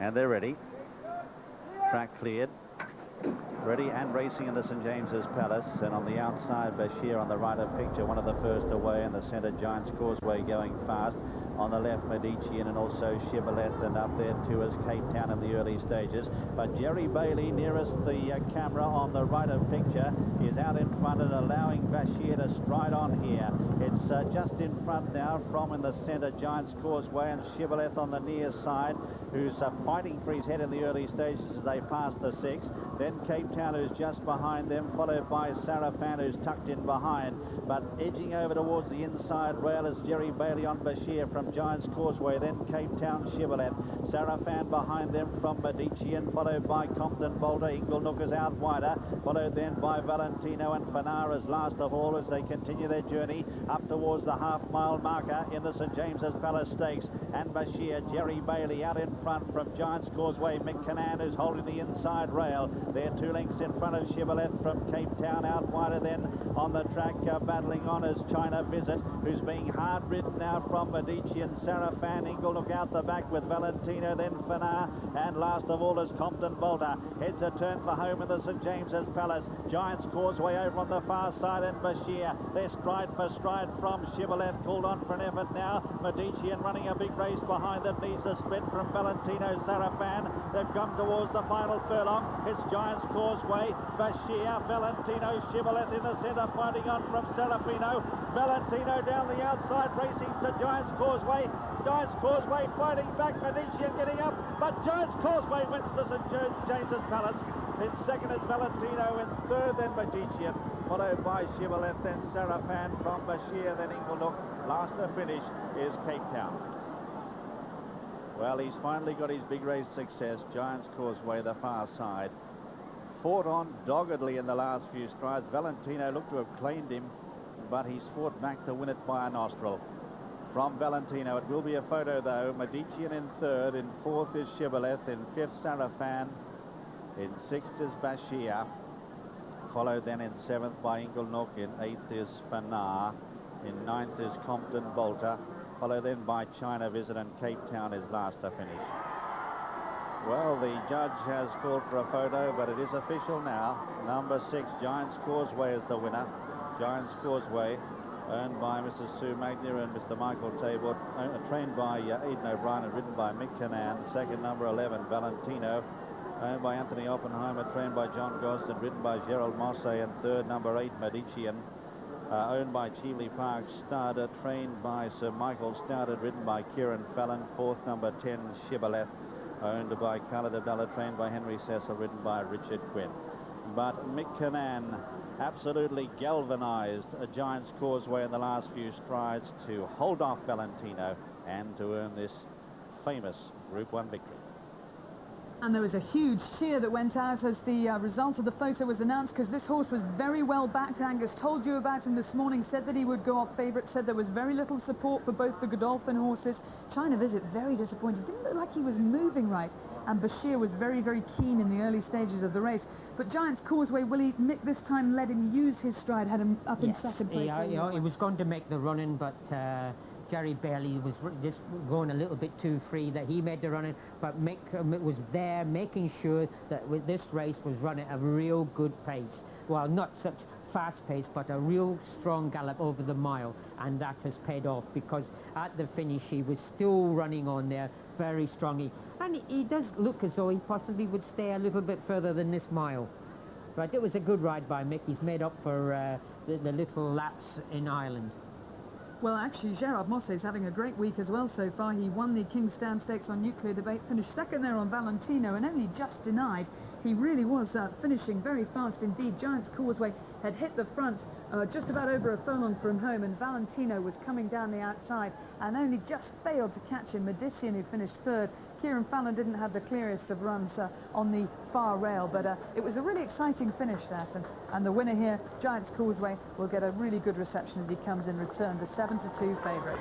And they're ready. Track cleared. Ready and racing in the St James's Palace, and on the outside Bashir on the right of picture, one of the first away, and the centre Giant's Causeway going fast. On the left Medici and also Shibboleth, and up there too is Cape Town in the early stages. But Jerry Bailey, nearest the camera on the right of picture, is out in front and allowing Bashir to stride on here. It's just in front now from in the centre Giant's Causeway, and Shibboleth on the near side, who's fighting for his head in the early stages as they pass the 6. Then Cape Town, who's just behind them, followed by Sarafan, who's tucked in behind. But edging over towards the inside rail is Jerry Bailey on Bashir from Giant's Causeway. Then Cape Town, Shibboleth. Sarafan behind them from Medici, and followed by Compton Bolter. Inglenook is out wider, followed then by Valentino and Fanara's last of all as they continue their journey up towards the half-mile marker in the St James's Palace Stakes. And Bashir, Jerry Bailey out in front from Giant's Causeway. Mick Cannan is holding the inside rail. They're 2 lengths in front of Shibboleth from Cape Town. Out wider then on the track, battling on is China Visit, who's being hard ridden now from Medici and Sarafan. Inglenook out the back with Valentino, then Fanar, and last of all is Compton Bolter. Heads a turn for home in the St James's Palace. Giant's Causeway over on the far side, and Bashir. They're stride for stride from Shibboleth, called on for an effort now. Medici and running a big race behind them, needs a split from Valentino Sarafan. They've come towards the final furlong. It's Giant's Causeway, Bashir, Valentino, Shibboleth in the centre, fighting on from Serafino. Valentino down the outside, racing to Giant's Causeway. Giant's Causeway fighting back, Medici and getting up, but Giant's Causeway wins the St James's Palace. In second is Valentino, in third then Medici, followed by Shibboleth, then Sarafan from Bashir, then Inglenook. Last to finish is Cape Town. Well, he's finally got his big race success. Giant's Causeway, the far side. Fought on doggedly in the last few strides. Valentino looked to have claimed him, but he's fought back to win it by a nostril. From Valentino, it will be a photo though. Medici in third, in fourth is Shibboleth, in fifth Sarafan, in sixth is Bashir, followed then in seventh by Inglenook, in eighth is Fanar, in ninth is Compton Bolter, followed then by China Visit, and Cape Town is last to finish. Well, the judge has called for a photo, but it is official now. Number 6, Giant's Causeway, is the winner. Giant's Causeway, owned by Mrs. Sue Magnier and Mr. Michael Tabor, trained by Aidan O'Brien and ridden by Mick Cannan. Second, number 11, Valentino, owned by Anthony Oppenheimer, trained by John Gosden, ridden by Gerald Mosse. And third, number 8, Medici, owned by Cheveley Park Stud, trained by Sir Michael Stoudard, ridden by Kieran Fallon. Fourth, number 10, Shibboleth, owned by Khaled Abdullah, trained by Henry Cecil, ridden by Richard Quinn. But Mick Cannan absolutely galvanized a Giant's Causeway in the last few strides to hold off Valentino and to earn this famous Group 1 victory. And there was a huge cheer that went out as the result of the photo was announced, because this horse was very well backed. Angus told you about him this morning, said that he would go off favourite, said there was very little support for both the Godolphin horses. China Visit, very disappointed. Didn't look like he was moving right. And Bashir was very, very keen in the early stages of the race. But Giant's Causeway, Willie, Mick this time let him use his stride, had him up in second place. Yeah, he was going to make the running, but Jerry Bailey was just going a little bit too free, that he made the running, but Mick was there making sure that with this race was running at a real good pace. Well, not such fast pace, but a real strong gallop over the mile, and that has paid off, because at the finish he was still running on there very strongly, and he does look as though he possibly would stay a little bit further than this mile. But it was a good ride by Mick. He's made up for the little lapse in Ireland. Well, actually, Gerard Mosse is having a great week as well so far. He won the Kingstown Stakes on Nuclear Debate, finished second there on Valentino, and only just denied. He really was finishing very fast indeed. Giant's Causeway had hit the front just about over a furlong from home, and Valentino was coming down the outside and only just failed to catch him. Medici, who finished third. Kieran Fallon didn't have the clearest of runs on the far rail, but it was a really exciting finish, that, and the winner here, Giant's Causeway, will get a really good reception as he comes in return, the 7-2 favourite.